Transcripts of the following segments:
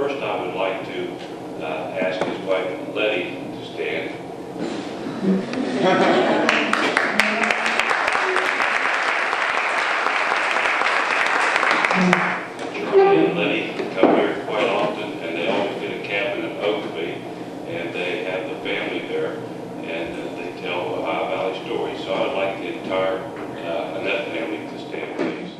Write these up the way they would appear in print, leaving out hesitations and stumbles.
first I would like to ask his wife, Letty, to stand. Charlie and Letty come here quite often, and they always get a cabin in Oakby, and they have the family there, and they tell Ohio Valley stories. So I would like the entire Annett family to stand, please.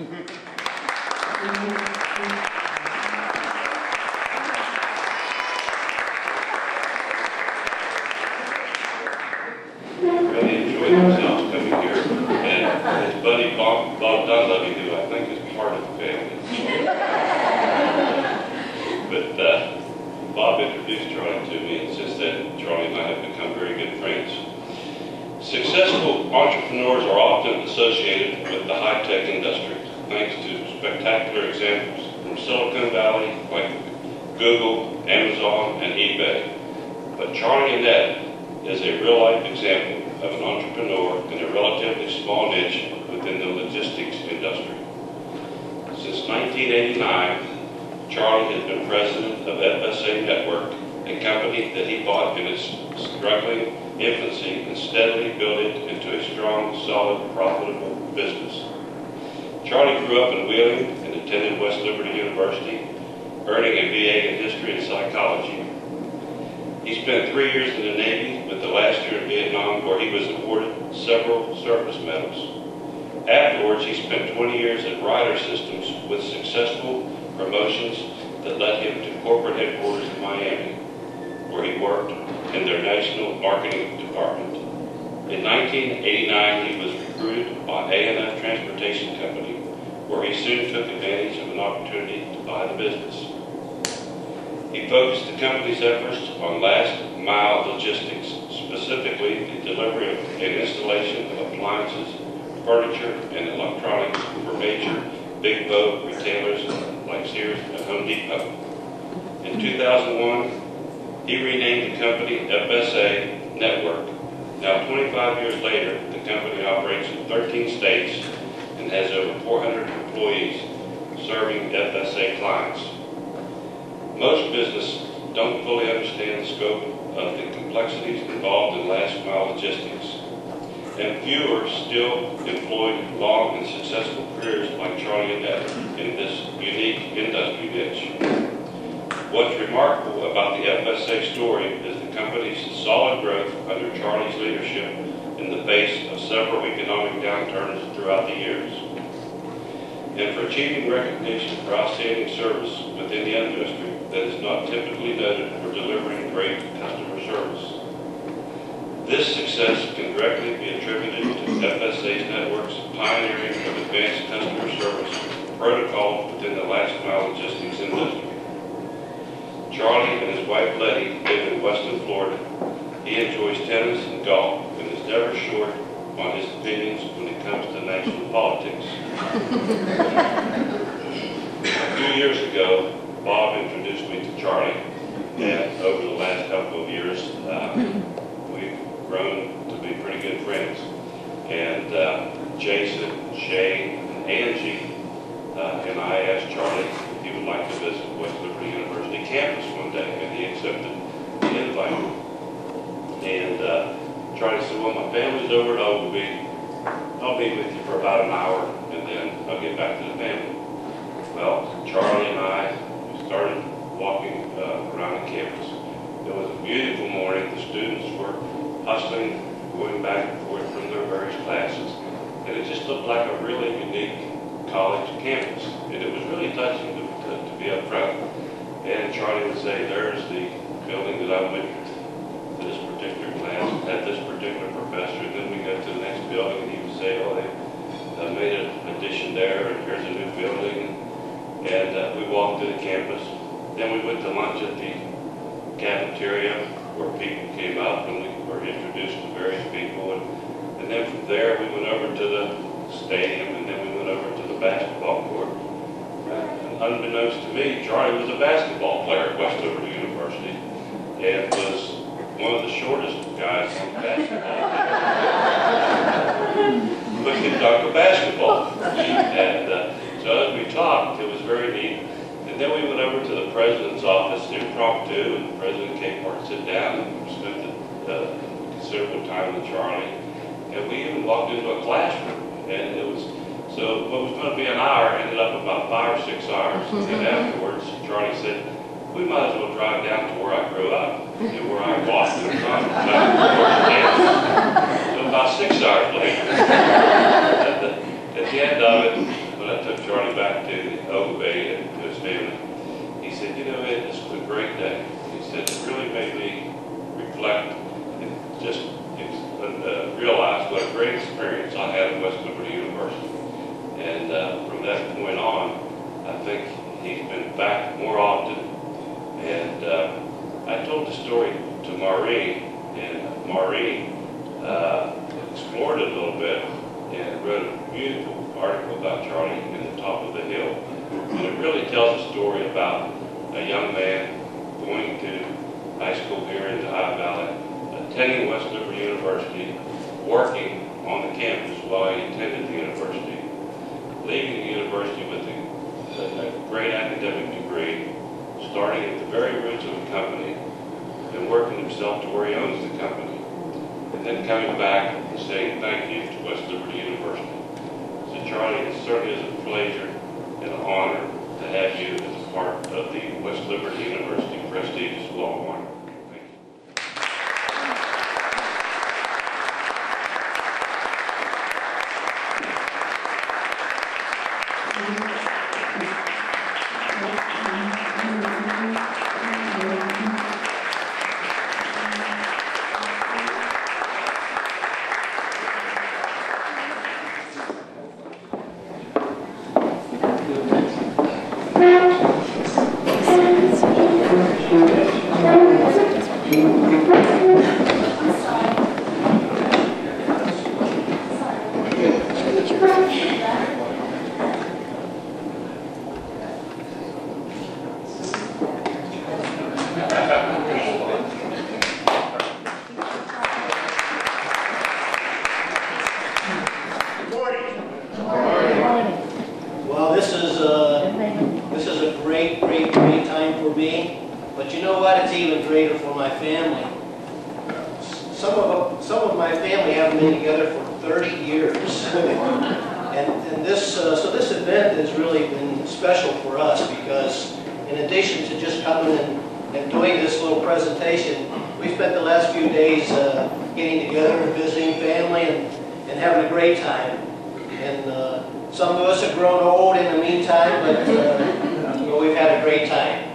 Really enjoyed themselves coming here, and his buddy Bob Dunleavy, who I think is part of the family. But Bob introduced Charlie to me, and since then Charlie and I have become very good friends. Successful entrepreneurs are often associated with the high-tech industry, thanks to spectacular examples from Silicon Valley like Google, Amazon, and eBay. But Charlie Annett is a real-life example of an entrepreneur in a relatively small niche within the logistics industry. Since 1989, Charlie has been president of FSA Network, a company that he bought in its struggling infancy and steadily built it into a strong, solid, profitable business. Charlie grew up in Wheeling and attended West Liberty University, earning a BA in history and psychology. He spent 3 years in the Navy, with the last year in Vietnam, where he was awarded several service medals. Afterwards, he spent 20 years at Ryder Systems with successful promotions that led him to corporate headquarters in Miami, where he worked in their national marketing department. In 1989, he was recruited by Annett Transportation Company, where he soon took advantage of an opportunity to buy the business. He focused the company's efforts on last-mile logistics, specifically the delivery and installation of appliances, furniture, and electronics for major big boat retailers like Sears and Home Depot. In 2001, he renamed the company FSA Network. Now, 25 years later, the company operates in 13 states and has over 400 employees serving FSA clients. Most businesses don't fully understand the scope of the complexities involved in last-mile logistics, and fewer still employ long and successful careers like Charlie Annett in this unique industry niche. What's remarkable about the FSA story is the company's solid growth under Charlie's leadership in the face of several economic downturns throughout the years, and for achieving recognition for outstanding service within the industry that is not typically noted for delivering great customer service. This success can directly be attributed to FSA Network's pioneering of advanced customer service protocol within the last-mile logistics industry. Charlie and his wife Letty live in Weston, Florida. He enjoys tennis and golf and is never short on his opinions when it comes to national politics. A few years ago, Bob introduced me to Charlie, and over the last couple of years, we've grown to be pretty good friends. And Jason, Shane, and Angie, and I asked Charlie if he would like to visit West Liberty University campus one day, and he accepted the invite. And Charlie said, well, my family's over at Oakby. I'll be with you for about an hour, and then I'll get back to the family. Well, Charlie and I started walking around the campus. It was a beautiful morning. The students were hustling, going back and forth from their various classes. And it just looked like a really unique college campus. And it was really touching to be up front. And Charlie would say, there's the building that I went to this particular class, had this particular professor. And then we go to the next building, and he would say, oh, they made an addition there, and here's a new building. And we walked to the campus. Then we went to lunch at the cafeteria, where people came up and we were introduced to various people. And then from there we went over to the stadium, and then we went over to the basketball court. And unbeknownst to me, Charlie was a basketball player at West Liberty University and was one of the shortest guys on the basketball team. But could dunk a basketball. And so as we talked, it was very neat. And And then we went over to the president's office impromptu, and the president came over and sit down and spent considerable time with Charlie. And we even walked into a classroom, and it was, so what was going to be an hour ended up about 5 or 6 hours. And afterwards, Charlie said, we might as well drive down to where I grew up, and where I walked and talked about. So about 6 hours later, at the end of it, when I took Charlie back to Oak Bay and to his family, he said, you know, Ed, this was a great day. He said, it really made me reflect and just realize what a great experience I had at West Liberty University. And from that point on, I think he's been back more often. And I told the story to Maureen, and Maureen explored it a little bit and wrote a beautiful article about Charlie in the Top of the Hill. And it really tells a story about a young man going to high school here in the High Valley, attending West Liberty University, working on the campus while he attended the university, leaving the university with a great academic degree, starting at the very roots of the company and working himself to where he owns the company, and then coming back and saying thank you to West Liberty University. So Charlie, it certainly is a pleasure and an honor to have you as a part of the West Liberty University prestigious Law of Honor. Thank you. Well, this is a great time for me. But you know what? It's even greater for my family. Some of my family haven't been together for 30 years, and this event has really been special for us because in addition to just coming and doing this little presentation, we spent the last few days getting together and visiting family and having a great time. And some of us have grown old in the meantime, but we've had a great time.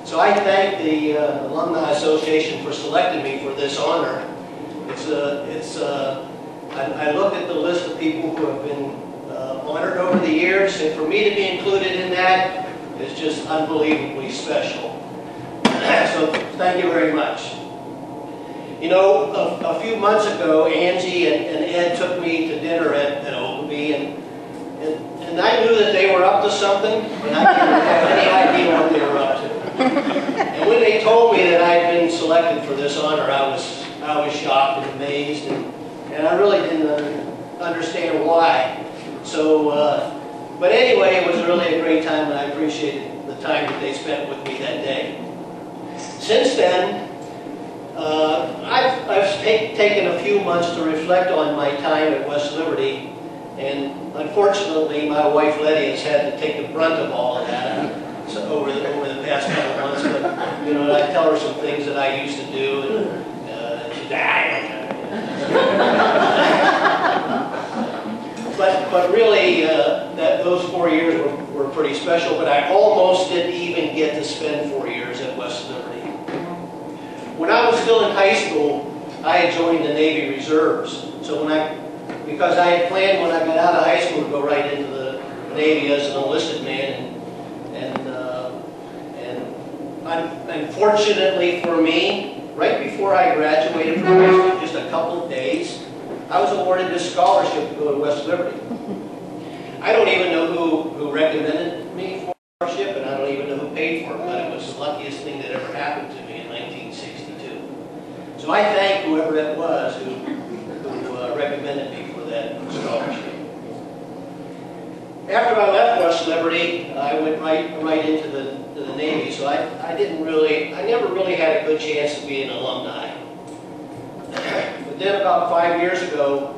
So I thank the Alumni Association for selecting me for this honor. I looked at the list of people who have been honored over the years, and for me to be included in that is just unbelievably special. So thank you very much. You know, a few months ago, Angie and Ed took me to dinner at Ogilvy, and I knew that they were up to something, but I didn't have any idea what they were up to. And when they told me that I'd been selected for this honor, I was shocked and amazed, and I really didn't understand why. So, but anyway, it was really a great time, and I appreciated the time that they spent with me that day. Since then, I've taken a few months to reflect on my time at West Liberty, and unfortunately, my wife Letty has had to take the brunt of all of that over the past couple of months. But you know, I tell her some things that I used to do, and she died. But really, those 4 years were pretty special. But I almost didn't even get to spend 4 years at West Liberty. When I was still in high school, I had joined the Navy Reserves. So because I had planned when I got out of high school to go right into the Navy as an enlisted man, and unfortunately for me, right before I graduated from high school, just a couple of days, I was awarded this scholarship to go to West Liberty. I don't even know who recommended me for the scholarship, and I don't even know who paid for it, but it was the luckiest thing that ever happened to me in 1962. So I thank whoever it was who recommended me for that scholarship. After I left West West Liberty, I went right into the Navy, so I never really had a good chance of being an alumni. But then about 5 years ago,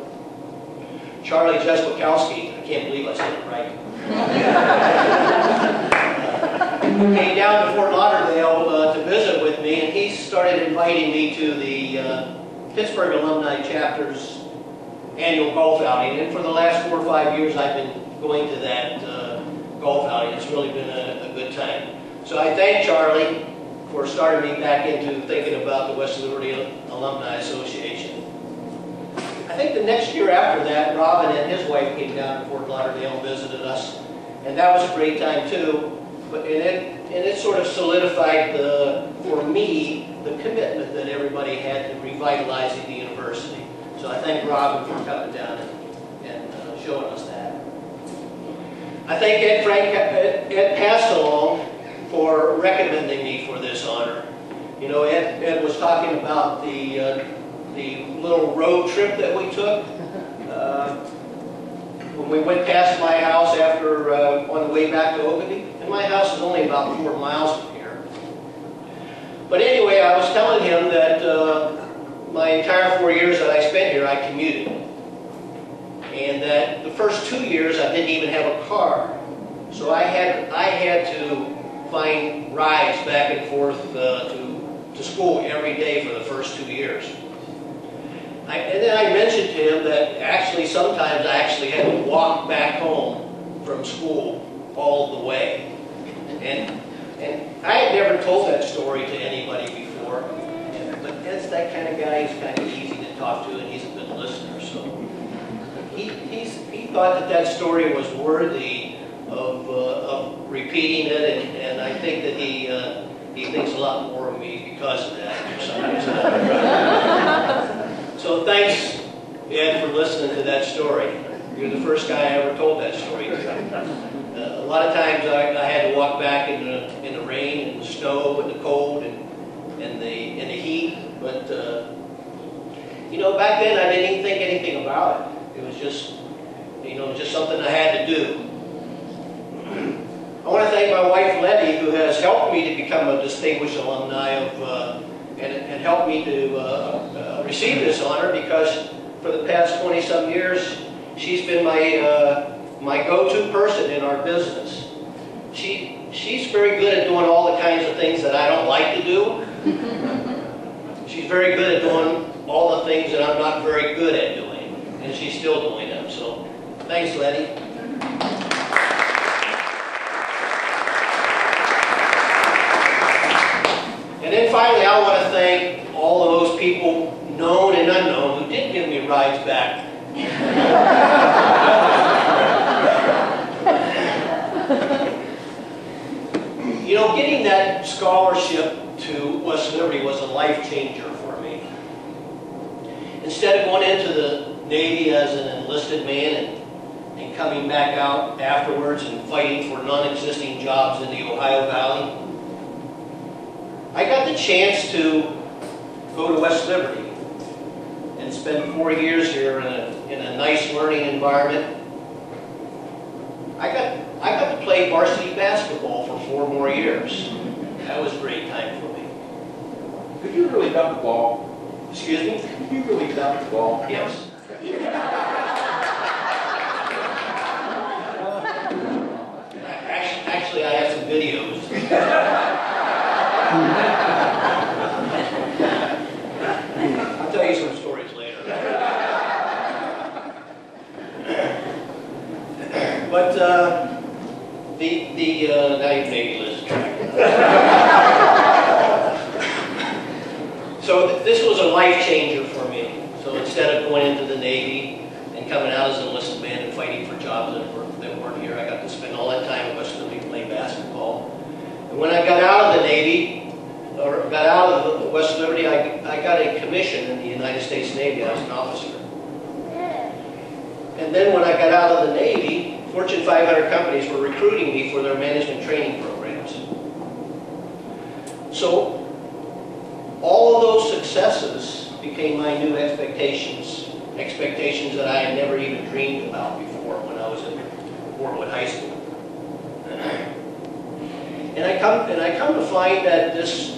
Charlie Jesłokowski, I can't believe I said it right, came down to Fort Lauderdale to visit with me, and he started inviting me to the Pittsburgh Alumni Chapter's annual golf outing. And for the last 4 or 5 years, I've been going to that golf outing. It's really been a good time. So I thank Charlie for starting me back into thinking about the West Liberty Alumni Association. I think the next year after that, Robin and his wife came down to Fort Lauderdale and visited us, and that was a great time too. But it sort of solidified for me the commitment that everybody had to revitalizing the university. So I thank Robin for coming down and showing us that. I thank Ed Pastalong for recommending me for this honor. You know, Ed was talking about the little road trip that we took. When we went past my house after on the way back to Ogilvie, and my house is only about 4 miles from here. But anyway, I was telling him that my entire 4 years that I spent here, I commuted. And that the first 2 years, I didn't even have a car. So I had to find rides back and forth to school every day for the first 2 years. And then I mentioned to him that actually sometimes I actually had to walk back home from school all the way. And I had never told that story to anybody before, but Ed's that kind of guy. He's kind of easy to talk to, and he's a good listener. So he thought that story was worthy of repeating it, and I think that he thinks a lot more of me because of that. For some reason. So thanks, Ed, for listening to that story. You're the first guy I ever told that story to. A lot of times I had to walk back in the rain and the snow and the cold and the heat, but you know, back then I didn't even think anything about it. It was just, you know, just something I had to do. I want to thank my wife Letty, who has helped me to become a distinguished alumni of and helped me to receive this honor, because for the past 20-some years, she's been my go-to person in our business. She's very good at doing all the kinds of things that I don't like to do. She's very good at doing all the things that I'm not very good at doing, and she's still doing them. So thanks, Letty. And then finally, I want to thank all of those people, known and unknown, who did give me rides back. You know, getting that scholarship to West Liberty was a life changer for me. Instead of going into the Navy as an enlisted man and coming back out afterwards and fighting for non-existing jobs in the Ohio Valley, I got the chance to go to West Liberty and spend 4 years here in a nice learning environment. I got to play varsity basketball for 4 more years. That was a great time for me. Could you really dunk the ball? Excuse me? Could you really dunk the ball? Yes. Actually, I have some videos. I'll tell you some stories later. But now you've maybe lost track. So this was a life changer for me. So instead of going into the Navy and coming out as an enlisted man and fighting for jobs that weren't here, I got to spend all that time at West Liberty playing basketball. And when I got out of the Navy, or got out of West Liberty, I got a commission in the United States Navy. I was an officer. And then when I got out of the Navy, Fortune 500 companies were recruiting me for their management training programs. So all of those successes became my new expectations that I had never even dreamed about before when I was in Fort Wood High School. come to find that this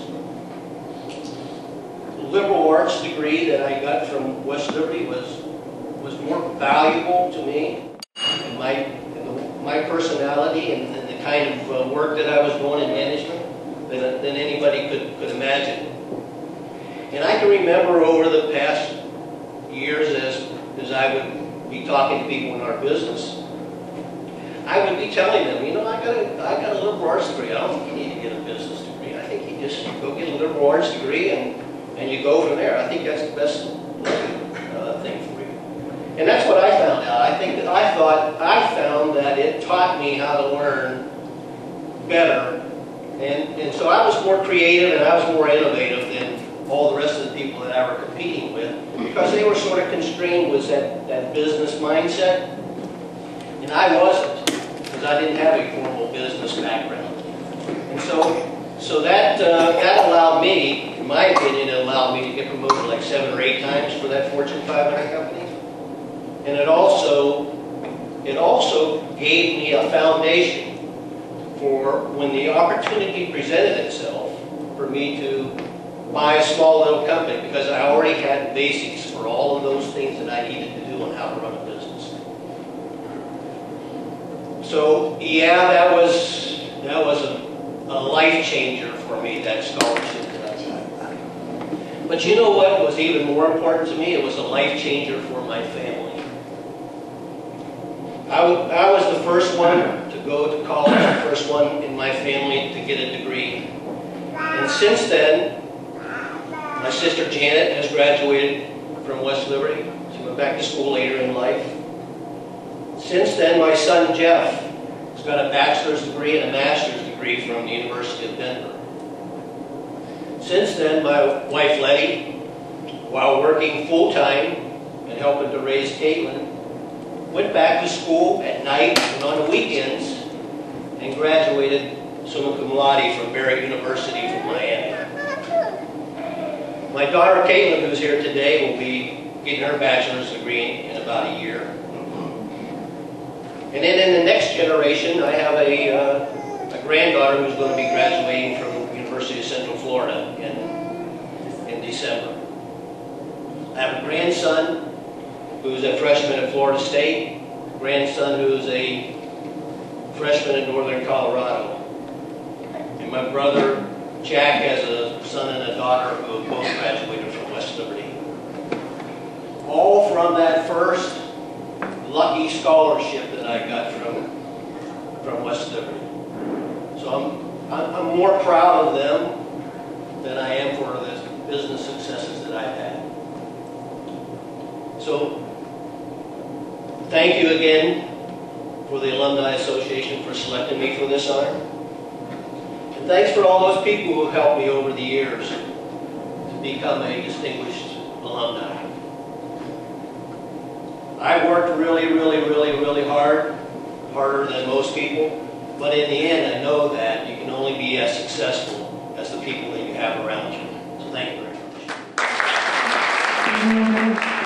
liberal arts degree that I got from West Liberty was more valuable to me and my personality and the kind of work that I was doing in management than anybody could imagine. And I can remember over the past years as I would be talking to people in our business, I would be telling them, you know, I got a liberal arts degree. I don't think you need to get a business degree. I think you just go get a liberal arts degree and you go from there. I think that's the best thing for you. And that's what I found out. I found that it taught me how to learn better. And so I was more creative and I was more innovative than all the rest of the people that I were competing with, because they were sort of constrained with that business mindset. And I wasn't, because I didn't have a formal business background. And so that allowed me, in my opinion, it allowed me to get promoted like 7 or 8 times for that Fortune 500 company. And it also gave me a foundation for when the opportunity presented itself for me to buy a small little company, because I already had basics for all of those things that I needed to do on how to run a business. So yeah, that was a life changer for me, that scholarship that I got. But you know what was even more important to me? It was a life changer for my family. I was the first one to go to college, the first one in my family to get a degree. And since then, my sister Janet has graduated from West Liberty. She went back to school later in life. Since then, my son Jeff has got a bachelor's degree and a master's degree from the University of Denver. Since then, my wife Letty, while working full-time and helping to raise Caitlin, went back to school at night and on the weekends and graduated summa cum laude from Barrett University from Miami. My daughter Caitlin, who's here today, will be getting her bachelor's degree in about a year. And then in the next generation, I have a granddaughter who's going to be graduating from the University of Central Florida in December. I have a grandson who's a freshman at Florida State, a grandson who's a freshman in Northern Colorado. And my brother Jack has a son and a daughter who have both graduated from West Liberty. All from that first lucky scholarship that I got from West Liberty. So I'm more proud of them than I am for the business successes that I've had. So thank you again for the Alumni Association for selecting me for this honor. And thanks for all those people who have helped me over the years to become a distinguished alumni. I worked really hard, harder than most people, but in the end I know that you can only be as successful as the people that you have around you. So thank you very much.